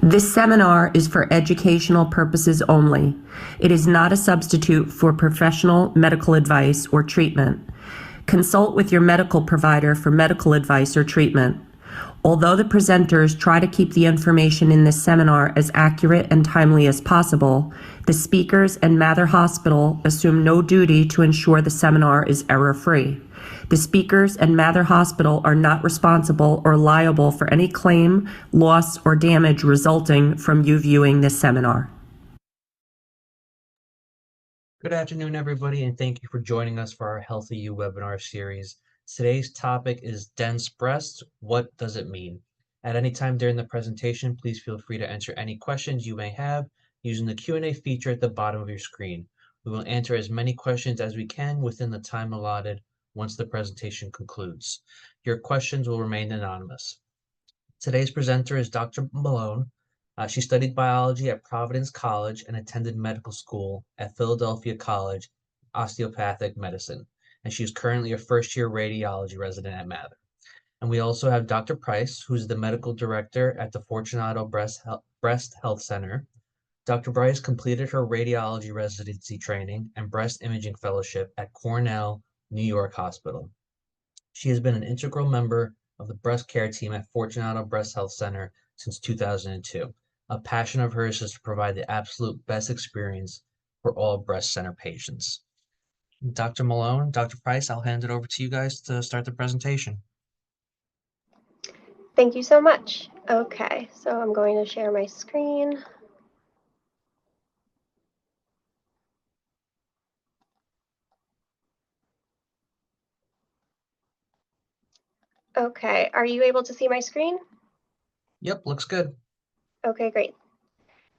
This seminar is for educational purposes only. It is not a substitute for professional medical advice or treatment. Consult with your medical provider for medical advice or treatment. Although the presenters try to keep the information in this seminar as accurate and timely as possible, the speakers and Mather Hospital assume no duty to ensure the seminar is error-free. The speakers and Mather Hospital are not responsible or liable for any claim, loss, or damage resulting from you viewing this seminar. Good afternoon, everybody, and thank you for joining us for our HealthyU Webinar Series. Today's topic is dense breasts. What does it mean? At any time during the presentation, please feel free to answer any questions you may have using the Q&A feature at the bottom of your screen. We will answer as many questions as we can within the time allotted once the presentation concludes. Your questions will remain anonymous. Today's presenter is Dr. Malone. She studied biology at Providence College and attended medical school at Philadelphia College, osteopathic medicine. And she's currently a first-year radiology resident at Mather. And we also have Dr. Price, who's the medical director at the Fortunato Breast Health Center. Dr. Price completed her radiology residency training and breast imaging fellowship at Cornell, New York Hospital. She has been an integral member of the breast care team at Fortunato Breast Health Center since 2002. A passion of hers is to provide the absolute best experience for all breast center patients. Dr. Malone, Dr. Price, I'll hand it over to you guys to start the presentation. Thank you so much. Okay, so I'm going to share my screen. Okay, are you able to see my screen? Yep, looks good. Okay, great.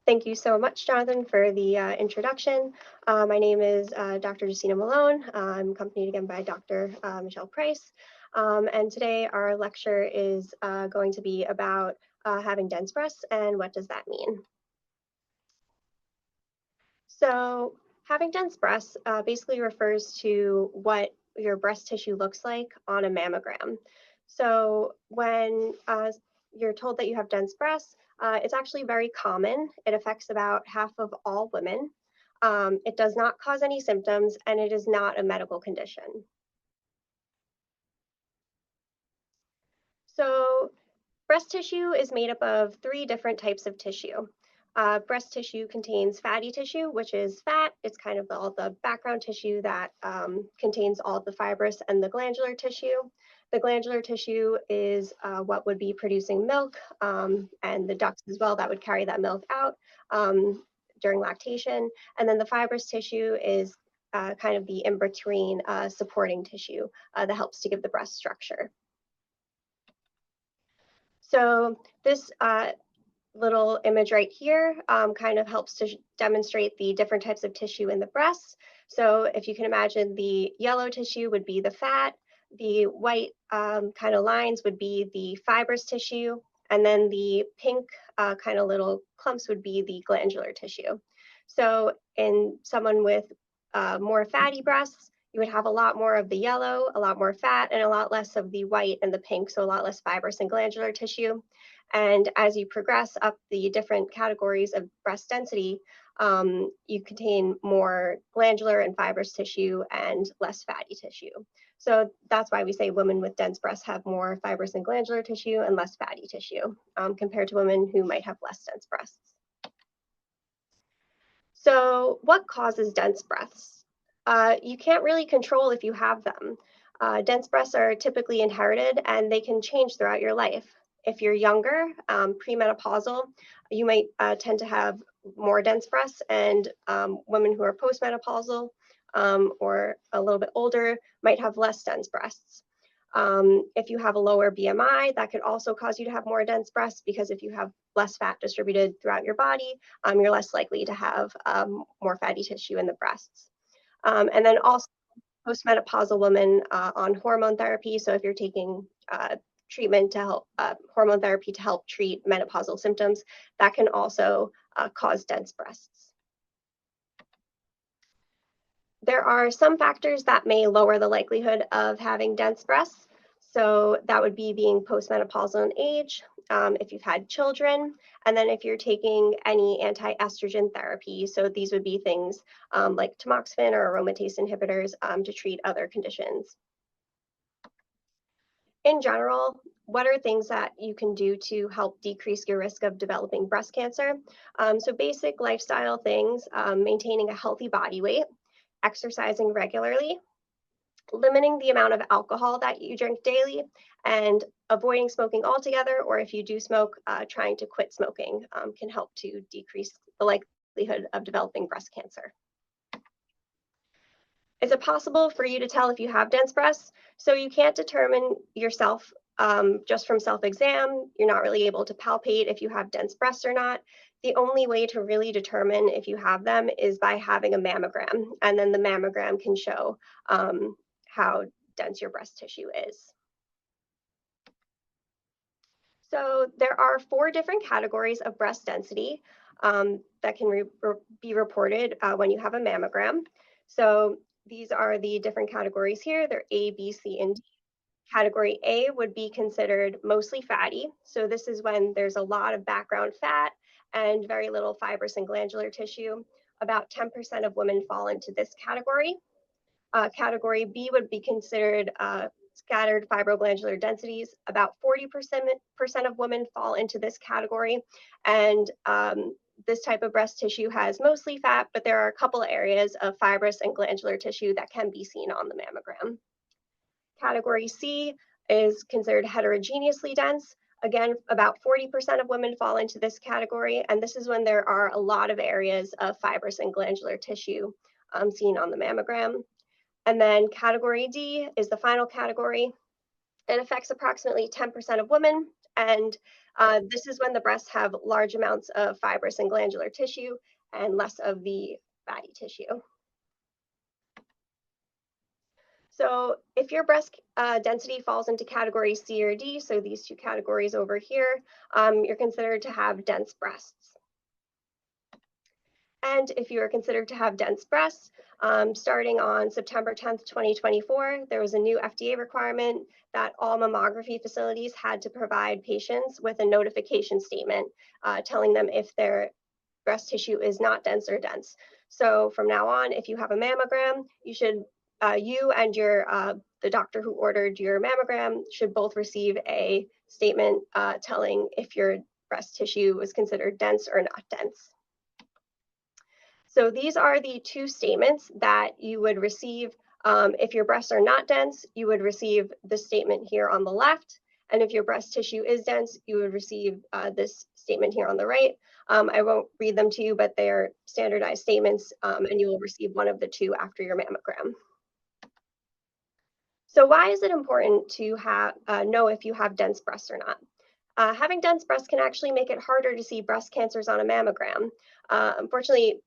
Thank you so much, Jonathan, for the introduction. My name is Dr. Justina Malone. I'm accompanied again by Dr. Michelle Price. And today our lecture is going to be about having dense breasts and what does that mean. So having dense breasts basically refers to what your breast tissue looks like on a mammogram. So when you're told that you have dense breasts, it's actually very common. It affects about half of all women. It does not cause any symptoms, and it is not a medical condition. So breast tissue is made up of 3 different types of tissue. Breast tissue contains fatty tissue, which is fat. It's kind of all the background tissue that contains all the fibrous and the glandular tissue. The glandular tissue is what would be producing milk, and the ducts as well that would carry that milk out during lactation. And then the fibrous tissue is kind of the in-between supporting tissue that helps to give the breast structure. So this little image right here kind of helps to demonstrate the different types of tissue in the breasts. So if you can imagine, the yellow tissue would be the fat, the white kind of lines would be the fibrous tissue, and then the pink kind of little clumps would be the glandular tissue. So in someone with more fatty breasts, you would have a lot more of the yellow, a lot more fat, and a lot less of the white and the pink, so a lot less fibrous and glandular tissue. And as you progress up the different categories of breast density, you contain more glandular and fibrous tissue and less fatty tissue. So that's why we say women with dense breasts have more fibrous and glandular tissue and less fatty tissue compared to women who might have less dense breasts. So what causes dense breasts? You can't really control if you have them. Dense breasts are typically inherited and they can change throughout your life. If you're younger, premenopausal, you might tend to have more dense breasts, and women who are postmenopausal or a little bit older might have less dense breasts. If you have a lower BMI, that could also cause you to have more dense breasts, because if you have less fat distributed throughout your body, you're less likely to have more fatty tissue in the breasts. And then also postmenopausal women on hormone therapy. So if you're taking treatment to help hormone therapy to help treat menopausal symptoms, that can also cause dense breasts. There are some factors that may lower the likelihood of having dense breasts. So that would be being postmenopausal in age, if you've had children, and then if you're taking any anti-estrogen therapy. So these would be things like tamoxifen or aromatase inhibitors to treat other conditions. In general, what are things that you can do to help decrease your risk of developing breast cancer? So basic lifestyle things, maintaining a healthy body weight, exercising regularly, limiting the amount of alcohol that you drink daily, and avoiding smoking altogether, or if you do smoke, trying to quit smoking can help to decrease the likelihood of developing breast cancer. Is it possible for you to tell if you have dense breasts? So you can't determine yourself just from self-exam. You're not really able to palpate if you have dense breasts or not. The only way to really determine if you have them is by having a mammogram, and then the mammogram can show how dense your breast tissue is. So there are 4 different categories of breast density that can be reported when you have a mammogram. So these are the different categories here. They're A, B, C, and D. Category A would be considered mostly fatty. So this is when there's a lot of background fat and very little fibrous and glandular tissue. About 10% of women fall into this category. Category B would be considered scattered fibroglandular densities. About 40% of women fall into this category. And this type of breast tissue has mostly fat, but there are a couple of areas of fibrous and glandular tissue that can be seen on the mammogram. Category C is considered heterogeneously dense. Again, about 40% of women fall into this category, and this is when there are a lot of areas of fibrous and glandular tissue seen on the mammogram. And then category D is the final category. It affects approximately 10% of women, and this is when the breasts have large amounts of fibrous and glandular tissue and less of the fatty tissue. So if your breast density falls into category C or D, so these 2 categories over here, you're considered to have dense breasts. And if you are considered to have dense breasts, starting on September 10th, 2024, there was a new FDA requirement that all mammography facilities had to provide patients with a notification statement telling them if their breast tissue is not dense or dense. So from now on, if you have a mammogram, you and the doctor who ordered your mammogram should both receive a statement telling if your breast tissue was considered dense or not dense. So these are the 2 statements that you would receive. If your breasts are not dense, you would receive this statement here on the left. And if your breast tissue is dense, you would receive this statement here on the right. I won't read them to you, but they're standardized statements, and you will receive one of the 2 after your mammogram. So why is it important to know if you have dense breasts or not? Having dense breasts can actually make it harder to see breast cancers on a mammogram. Unfortunately,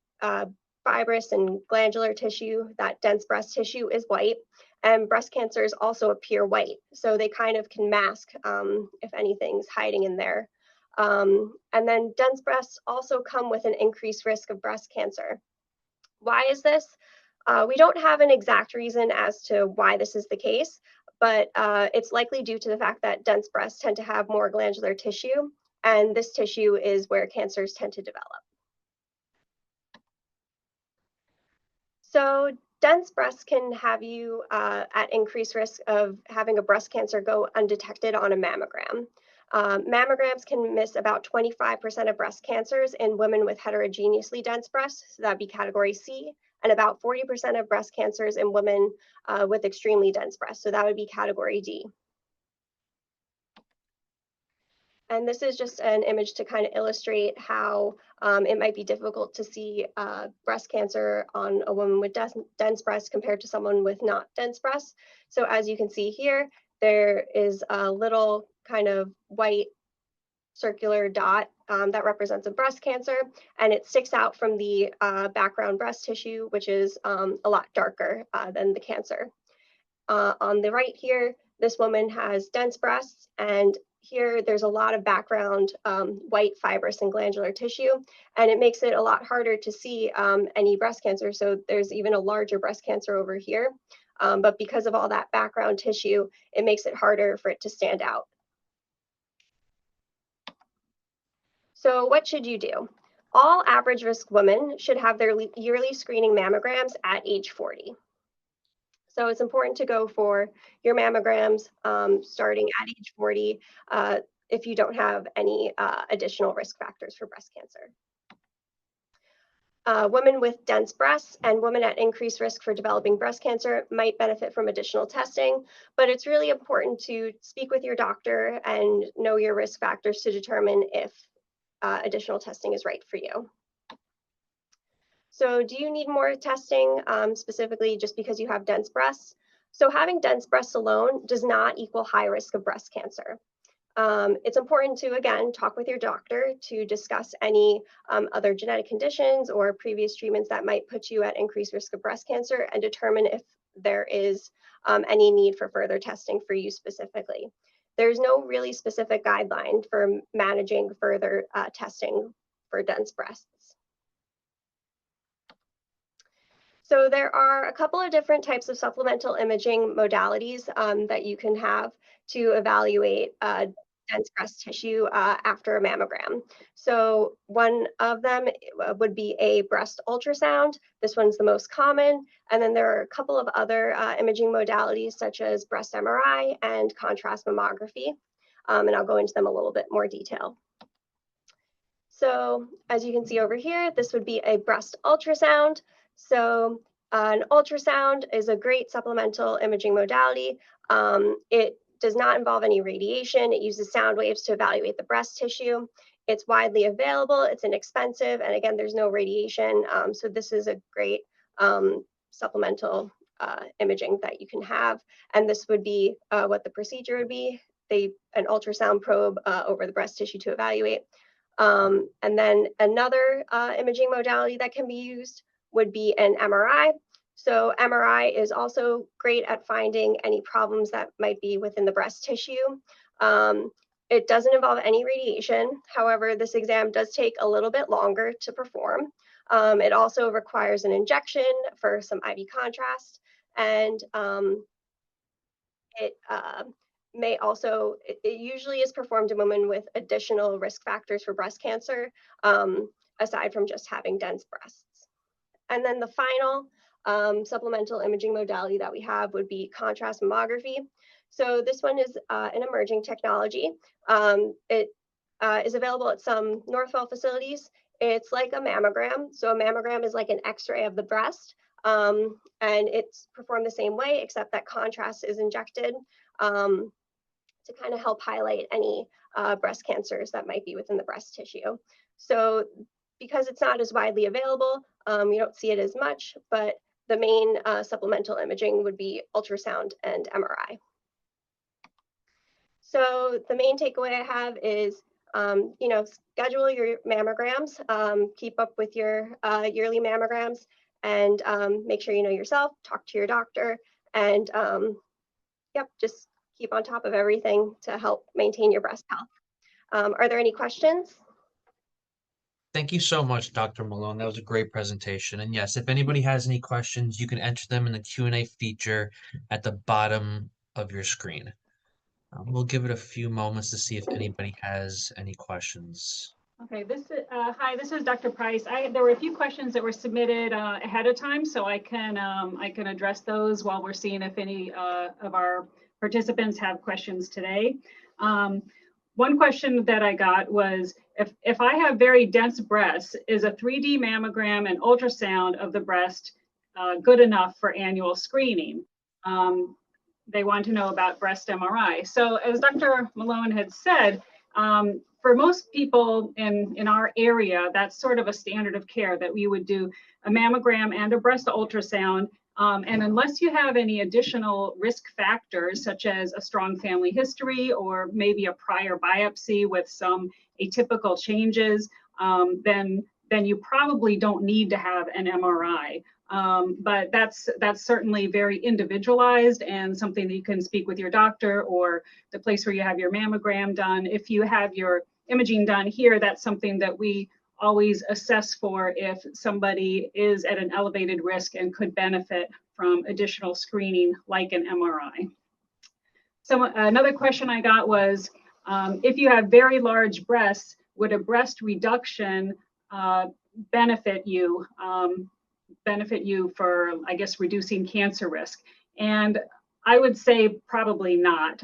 fibrous and glandular tissue, that dense breast tissue, is white, and breast cancers also appear white. So they kind of can mask if anything's hiding in there. And then dense breasts also come with an increased risk of breast cancer. Why is this? We don't have an exact reason as to why this is the case, but it's likely due to the fact that dense breasts tend to have more glandular tissue, and this tissue is where cancers tend to develop. So dense breasts can have you at increased risk of having a breast cancer go undetected on a mammogram. Mammograms can miss about 25% of breast cancers in women with heterogeneously dense breasts, so that'd be category C, and about 40% of breast cancers in women with extremely dense breasts, so that would be category D. And this is just an image to kind of illustrate how it might be difficult to see breast cancer on a woman with dense breasts compared to someone with not dense breasts. So as you can see here, there is a little kind of white circular dot that represents a breast cancer, and it sticks out from the background breast tissue, which is a lot darker than the cancer. On the right here, this woman has dense breasts, and here there's a lot of background white fibrous and glandular tissue, and it makes it a lot harder to see any breast cancer. So there's even a larger breast cancer over here, but because of all that background tissue, it makes it harder for it to stand out. So what should you do? All average risk women should have their yearly screening mammograms at age 40. So it's important to go for your mammograms starting at age 40 if you don't have any additional risk factors for breast cancer. Women with dense breasts and women at increased risk for developing breast cancer might benefit from additional testing, but it's really important to speak with your doctor and know your risk factors to determine if additional testing is right for you. So do you need more testing specifically just because you have dense breasts? So having dense breasts alone does not equal high risk of breast cancer. It's important to, again, talk with your doctor to discuss any other genetic conditions or previous treatments that might put you at increased risk of breast cancer and determine if there is any need for further testing for you specifically. There's no really specific guideline for managing further testing for dense breasts. So there are a couple of different types of supplemental imaging modalities that you can have to evaluate dense breast tissue after a mammogram. So one of them would be a breast ultrasound. This one's the most common. And then there are a couple of other imaging modalities such as breast MRI and contrast mammography. And I'll go into them a little bit more detail. So as you can see over here, this would be a breast ultrasound. So an ultrasound is a great supplemental imaging modality. It does not involve any radiation. It uses sound waves to evaluate the breast tissue. It's widely available, it's inexpensive, and again, there's no radiation. So this is a great supplemental imaging that you can have. And this would be what the procedure would be. An ultrasound probe over the breast tissue to evaluate. And then another imaging modality that can be used would be an MRI. So MRI is also great at finding any problems that might be within the breast tissue. It doesn't involve any radiation. However, this exam does take a little bit longer to perform. It also requires an injection for some IV contrast, and it usually is performed in women with additional risk factors for breast cancer, aside from just having dense breasts. And then the final supplemental imaging modality that we have would be contrast mammography. So this one is an emerging technology. It is available at some Northwell facilities. It's like a mammogram. So a mammogram is like an X-ray of the breast, and it's performed the same way, except that contrast is injected to kind of help highlight any breast cancers that might be within the breast tissue. So because it's not as widely available, you don't see it as much, but the main supplemental imaging would be ultrasound and MRI. So the main takeaway I have is, schedule your mammograms, keep up with your yearly mammograms, and make sure you know yourself, talk to your doctor, and just keep on top of everything to help maintain your breast health. Are there any questions? Thank you so much, Dr. Malone. That was a great presentation. And yes, if anybody has any questions, you can enter them in the Q&A feature at the bottom of your screen. We'll give it a few moments to see if anybody has any questions. Okay, hi, this is Dr. Price. There were a few questions that were submitted ahead of time, so I can address those while we're seeing if any of our participants have questions today. One question that I got was, if I have very dense breasts, is a 3D mammogram and ultrasound of the breast good enough for annual screening? They want to know about breast MRI. So as Dr. Malone had said, for most people in our area, that's sort of a standard of care that we would do a mammogram and a breast ultrasound. And unless you have any additional risk factors, such as a strong family history or maybe a prior biopsy with some atypical changes, then you probably don't need to have an MRI. But that's certainly very individualized and something that you can speak with your doctor or the place where you have your mammogram done. If you have your imaging done here, that's something that we always assess for if somebody is at an elevated risk and could benefit from additional screening like an MRI. So another question I got was, if you have very large breasts, would a breast reduction benefit you for, I guess, reducing cancer risk? And I would say probably not.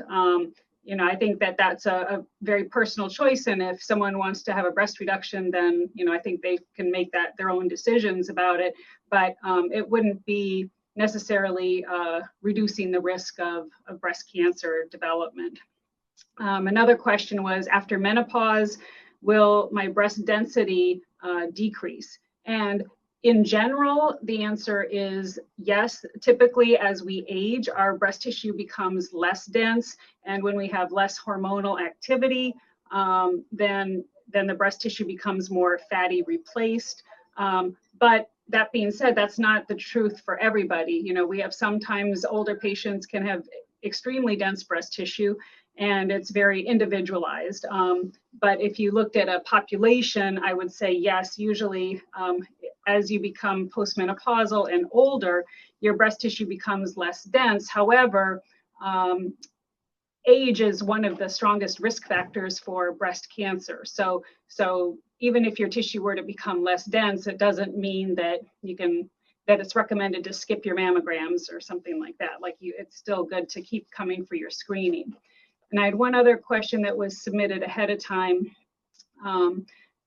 I think that that's a very personal choice. And if someone wants to have a breast reduction, then, I think they can make that their own decisions about it. But it wouldn't be necessarily reducing the risk of breast cancer development. Another question was, after menopause, will my breast density decrease? And in general, the answer is yes. Typically, as we age, our breast tissue becomes less dense. And when we have less hormonal activity, then the breast tissue becomes more fatty replaced. But that being said, that's not the truth for everybody. We have sometimes older patients can have extremely dense breast tissue, and it's very individualized. But if you looked at a population, I would say yes, usually as you become postmenopausal and older, your breast tissue becomes less dense. However, age is one of the strongest risk factors for breast cancer. So even if your tissue were to become less dense, it doesn't mean that that it's recommended to skip your mammograms or something like that. It's still good to keep coming for your screening. And I had one other question that was submitted ahead of time.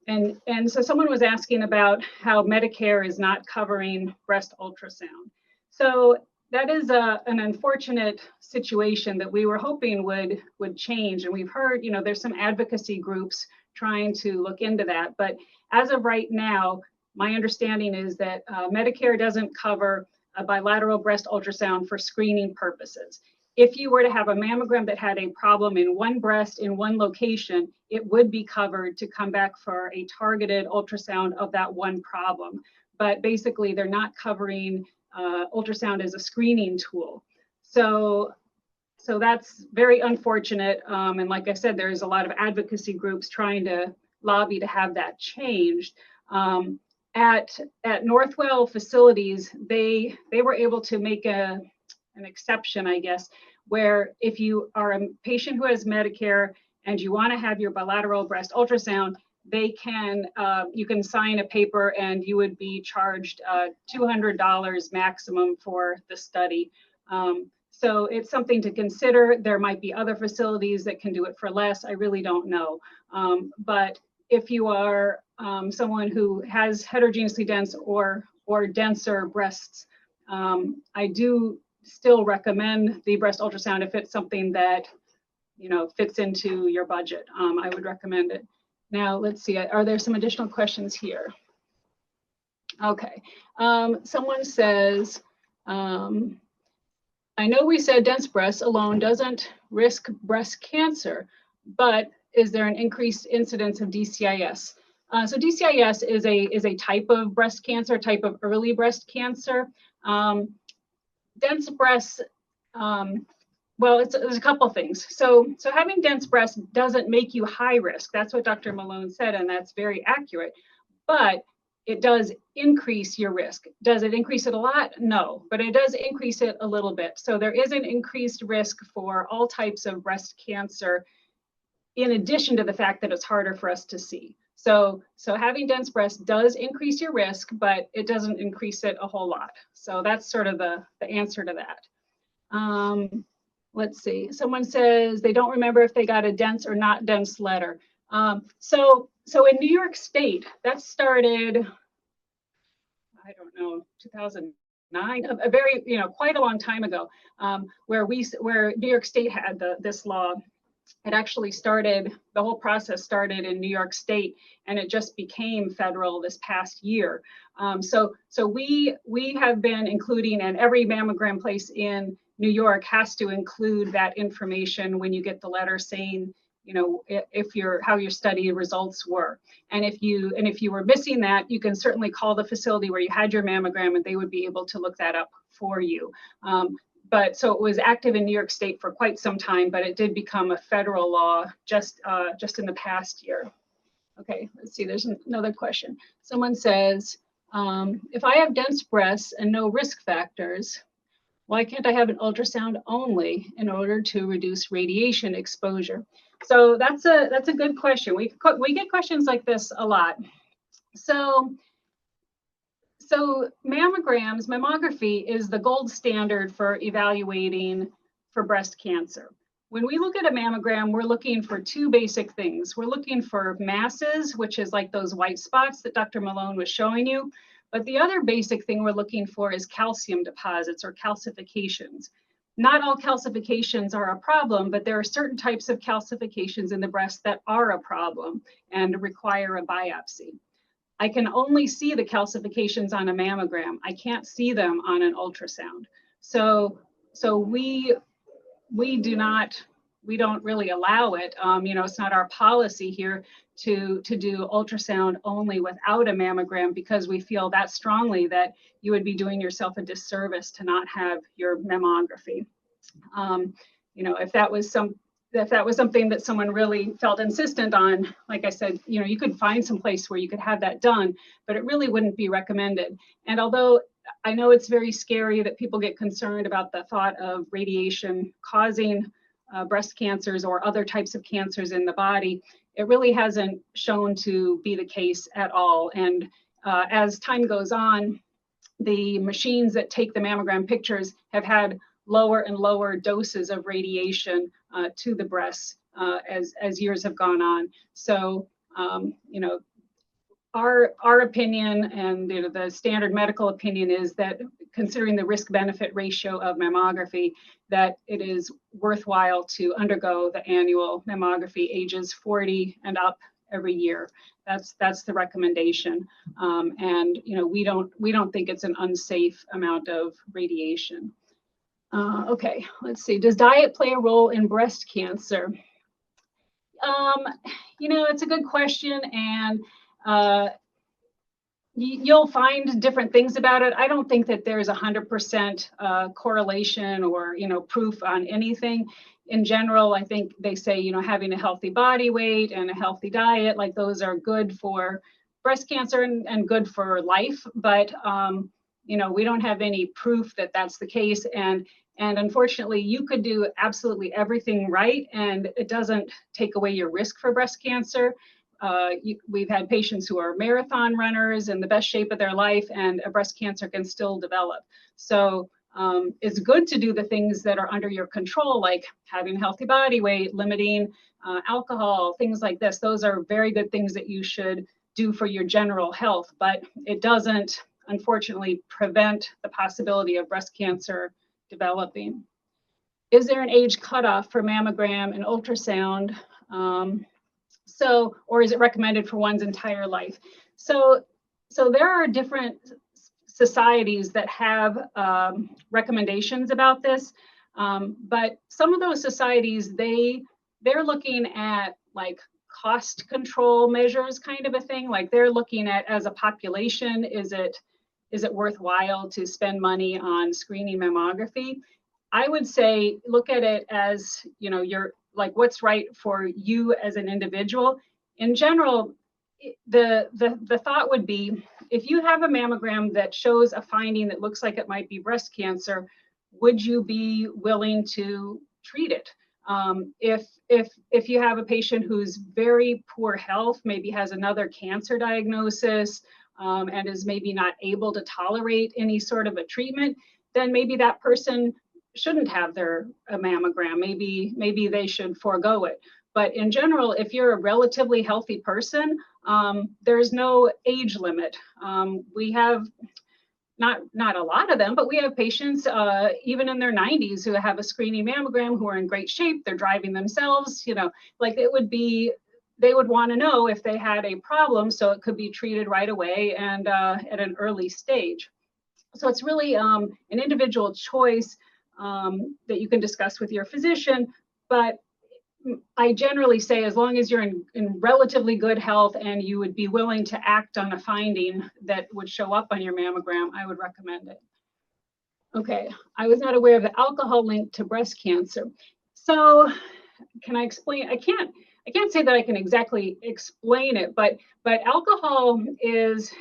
And so someone was asking about how Medicare is not covering breast ultrasound. So that is an unfortunate situation that we were hoping would change. And we've heard, there's some advocacy groups trying to look into that. But as of right now, my understanding is that Medicare doesn't cover a bilateral breast ultrasound for screening purposes. If you were to have a mammogram that had a problem in one breast in one location, it would be covered to come back for a targeted ultrasound of that one problem. But basically, they're not covering ultrasound as a screening tool. So that's very unfortunate. And like I said, there's a lot of advocacy groups trying to lobby to have that changed. At Northwell facilities, they were able to make an exception, I guess, where if you are a patient who has Medicare and you want to have your bilateral breast ultrasound, you can sign a paper and you would be charged $200 maximum for the study. So it's something to consider. There might be other facilities that can do it for less. I really don't know. But if you are someone who has heterogeneously dense or denser breasts, I do still recommend the breast ultrasound if it's something that fits into your budget. I would recommend it. Now let's see, are there some additional questions here? Okay, someone says, I know we said dense breasts alone doesn't risk breast cancer, but is there an increased incidence of DCIS? So DCIS is a type of breast cancer, type of early breast cancer. Dense breasts, well, there's a couple things. So having dense breasts doesn't make you high risk. That's what Dr. Malone said, and that's very accurate. But it does increase your risk. Does it increase it a lot? No, but it does increase it a little bit. So there is an increased risk for all types of breast cancer, in addition to the fact that it's harder for us to see. So having dense breasts does increase your risk, but it doesn't increase it a whole lot. So that's sort of the answer to that. Let's see, someone says they don't remember if they got a dense or not dense letter. So in New York State, that started, I don't know, 2009, a very, quite a long time ago, where New York State had this law. It actually started, the whole process started in New York State, and it just became federal this past year. So we have been including, and every mammogram place in New York has to include that information when you get the letter saying, how your study results were. And if you were missing that, you can certainly call the facility where you had your mammogram, and they would be able to look that up for you. But so it was active in New York State for quite some time, but it did become a federal law just in the past year. Okay, let's see, there's another question. Someone says, if I have dense breasts and no risk factors, why can't I have an ultrasound only in order to reduce radiation exposure? So that's a good question. We get questions like this a lot. So mammography is the gold standard for evaluating for breast cancer. When we look at a mammogram, we're looking for two basic things. We're looking for masses, which is like those white spots that Dr. Malone was showing you. But the other basic thing we're looking for is calcium deposits or calcifications. Not all calcifications are a problem, but there are certain types of calcifications in the breast that are a problem and require a biopsy. I can only see the calcifications on a mammogram. I can't see them on an ultrasound. So we don't really allow it. It's not our policy here to do ultrasound only without a mammogram, because we feel that strongly that you would be doing yourself a disservice to not have your mammography. If that was something that someone really felt insistent on, like I said, you could find some place where you could have that done, but it really wouldn't be recommended. And although I know it's very scary that people get concerned about the thought of radiation causing breast cancers or other types of cancers in the body, it really hasn't shown to be the case at all. And as time goes on, the machines that take the mammogram pictures have had lower and lower doses of radiation to the breasts as years have gone on. So, our opinion and the standard medical opinion is that, considering the risk-benefit ratio of mammography, that it is worthwhile to undergo the annual mammography ages 40 and up every year. That's the recommendation, and we don't think it's an unsafe amount of radiation. Okay, let's see. Does diet play a role in breast cancer? It's a good question, and you'll find different things about it. I don't think that there's 100% correlation or proof on anything. In general, I think they say having a healthy body weight and a healthy diet, like those are good for breast cancer and good for life. But we don't have any proof that that's the case. And unfortunately, you could do absolutely everything right, and it doesn't take away your risk for breast cancer. We've had patients who are marathon runners in the best shape of their life, and a breast cancer can still develop. So it's good to do the things that are under your control, like having a healthy body weight, limiting alcohol, things like this. Those are very good things that you should do for your general health, but it doesn't, unfortunately, prevent the possibility of breast cancer developing. Is there an age cutoff for mammogram and ultrasound? Or is it recommended for one's entire life? So there are different societies that have recommendations about this, but some of those societies, they're looking at like cost control measures, kind of a thing. Like they're looking at, as a population, is it worthwhile to spend money on screening mammography? I would say look at it as you're like what's right for you as an individual. In general, the thought would be, if you have a mammogram that shows a finding that looks like it might be breast cancer, would you be willing to treat it? If you have a patient who's very poor health, maybe has another cancer diagnosis, and is maybe not able to tolerate any sort of a treatment, then maybe that person shouldn't have their mammogram. Maybe they should forego it. But in general, if you're a relatively healthy person, there's no age limit. We have not a lot of them, but we have patients even in their 90s who have a screening mammogram, who are in great shape. They're driving themselves. Like they would want to know if they had a problem, so it could be treated right away and at an early stage. So it's really an individual choice that you can discuss with your physician, but I generally say, as long as you're in relatively good health and you would be willing to act on a finding that would show up on your mammogram, I would recommend it. Okay, I was not aware of the alcohol link to breast cancer. So can I explain? I can't I can't say that I can exactly explain it, but alcohol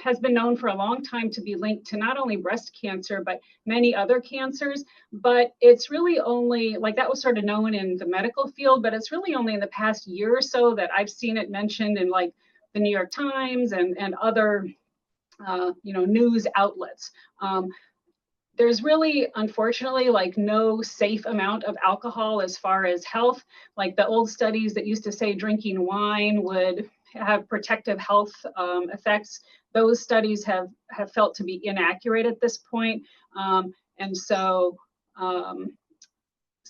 has been known for a long time to be linked to not only breast cancer, but many other cancers. But it's really only, like, that was sort of known in the medical field, but it's really only in the past year or so that I've seen it mentioned in, like, the New York Times and other news outlets. There's really, unfortunately, like, no safe amount of alcohol as far as health. Like the old studies that used to say drinking wine would have protective health effects, those studies have felt to be inaccurate at this point. And so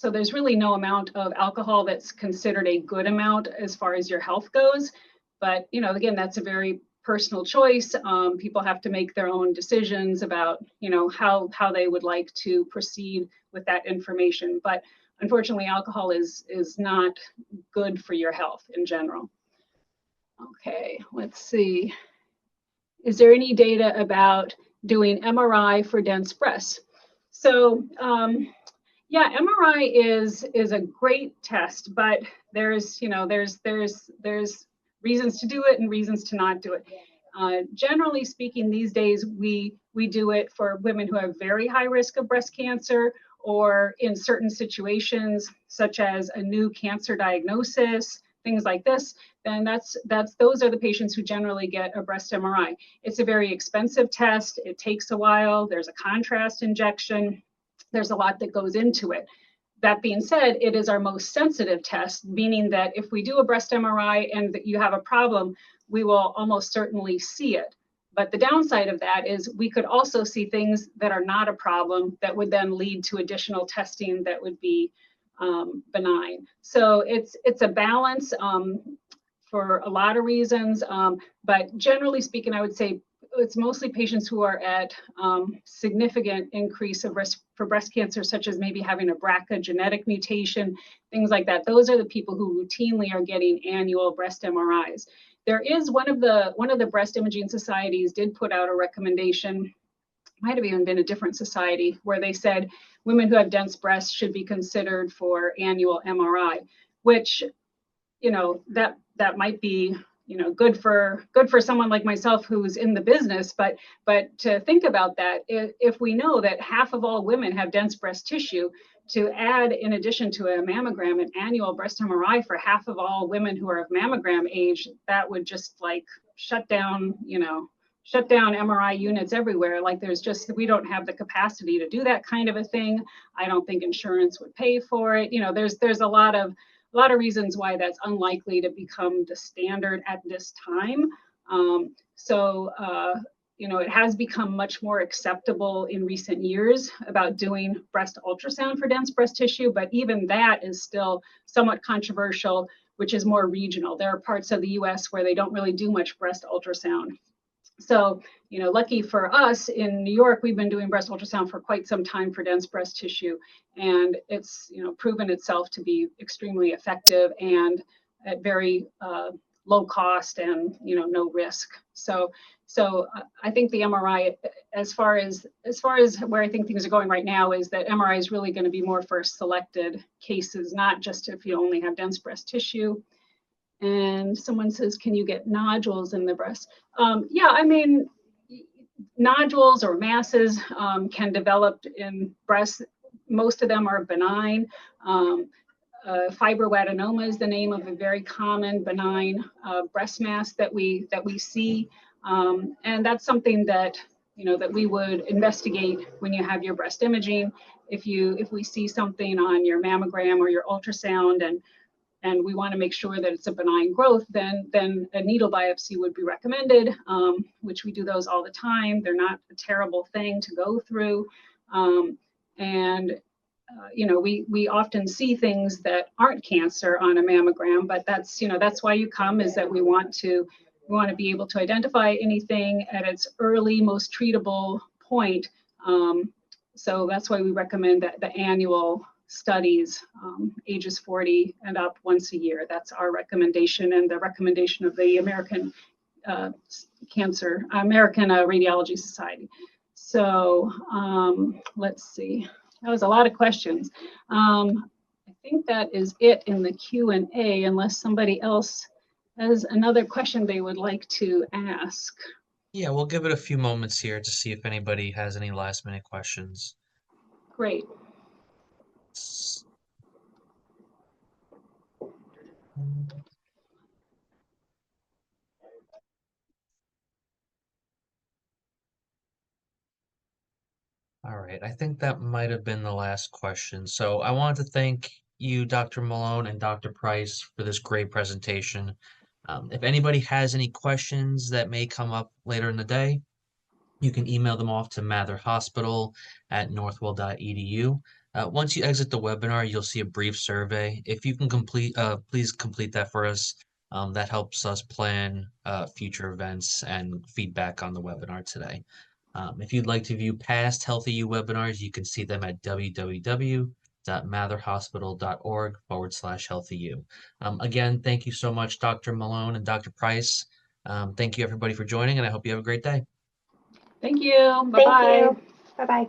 there's really no amount of alcohol that's considered a good amount as far as your health goes. But, again, that's a very personal choice. People have to make their own decisions about, how they would like to proceed with that information. But unfortunately, alcohol is not good for your health in general. Okay, let's see. Is there any data about doing MRI for dense breasts? So, yeah, MRI is a great test, but there's reasons to do it and reasons to not do it. Generally speaking, these days we do it for women who have very high risk of breast cancer, or in certain situations such as a new cancer diagnosis, things like this. Then those are the patients who generally get a breast MRI. It's a very expensive test. It takes a while. There's a contrast injection. There's a lot that goes into it. That being said, it is our most sensitive test, meaning that if we do a breast MRI and that you have a problem, we will almost certainly see it. But the downside of that is we could also see things that are not a problem that would then lead to additional testing that would be benign. So it's a balance for a lot of reasons. But generally speaking, I would say it's mostly patients who are at significant increase of risk for breast cancer, such as maybe having a BRCA genetic mutation, things like that. Those are the people who routinely are getting annual breast MRIs. There is one of the breast imaging societies did put out a recommendation, might have even been a different society, where they said women who have dense breasts should be considered for annual MRI, which, that might be, good for someone like myself who's in the business. But to think about that, if we know that half of all women have dense breast tissue, to add, in addition to a mammogram, an annual breast MRI for half of all women who are of mammogram age, that would just like shut down MRI units everywhere. Like we don't have the capacity to do that kind of a thing. I don't think insurance would pay for it. There's a lot of reasons why that's unlikely to become the standard at this time. It has become much more acceptable in recent years about doing breast ultrasound for dense breast tissue, but even that is still somewhat controversial, which is more regional. There are parts of the US where they don't really do much breast ultrasound. So, lucky for us in New York, we've been doing breast ultrasound for quite some time for dense breast tissue, and it's, proven itself to be extremely effective and at very low cost and, no risk. So I think the MRI, as far as where I think things are going right now, is that MRI is really going to be more for selected cases, not just if you only have dense breast tissue. And someone says, can you get nodules in the breast? Yeah, I mean, nodules or masses can develop in breasts. Most of them are benign. Fibroadenoma is the name of a very common benign breast mass that we see. And that's something that, that we would investigate when you have your breast imaging. If we see something on your mammogram or your ultrasound and we want to make sure that it's a benign growth, then a needle biopsy would be recommended, which we do those all the time. They're not a terrible thing to go through. We often see things that aren't cancer on a mammogram, but that's why you come, is that we want to be able to identify anything at its early, most treatable point. So that's why we recommend that the annual studies, ages 40 and up, once a year. That's our recommendation, and the recommendation of the American Radiology Society. So let's see. That was a lot of questions. I think that is it in the Q&A, unless somebody else has another question they would like to ask. Yeah, we'll give it a few moments here to see if anybody has any last minute questions. Great. All right, I think that might have been the last question. So I wanted to thank you, Dr. Malone and Dr. Price, for this great presentation. If anybody has any questions that may come up later in the day, you can email them off to matherhospital@northwell.edu. Once you exit the webinar, you'll see a brief survey. If you can please complete that for us. That helps us plan future events and feedback on the webinar today. If you'd like to view past HealthyU webinars, you can see them at www.matherhospital.org/HealthyU. Again, thank you so much, Dr. Malone and Dr. Price. Thank you, everybody, for joining, and I hope you have a great day. Thank you. Thank Bye-bye. you. Bye-bye.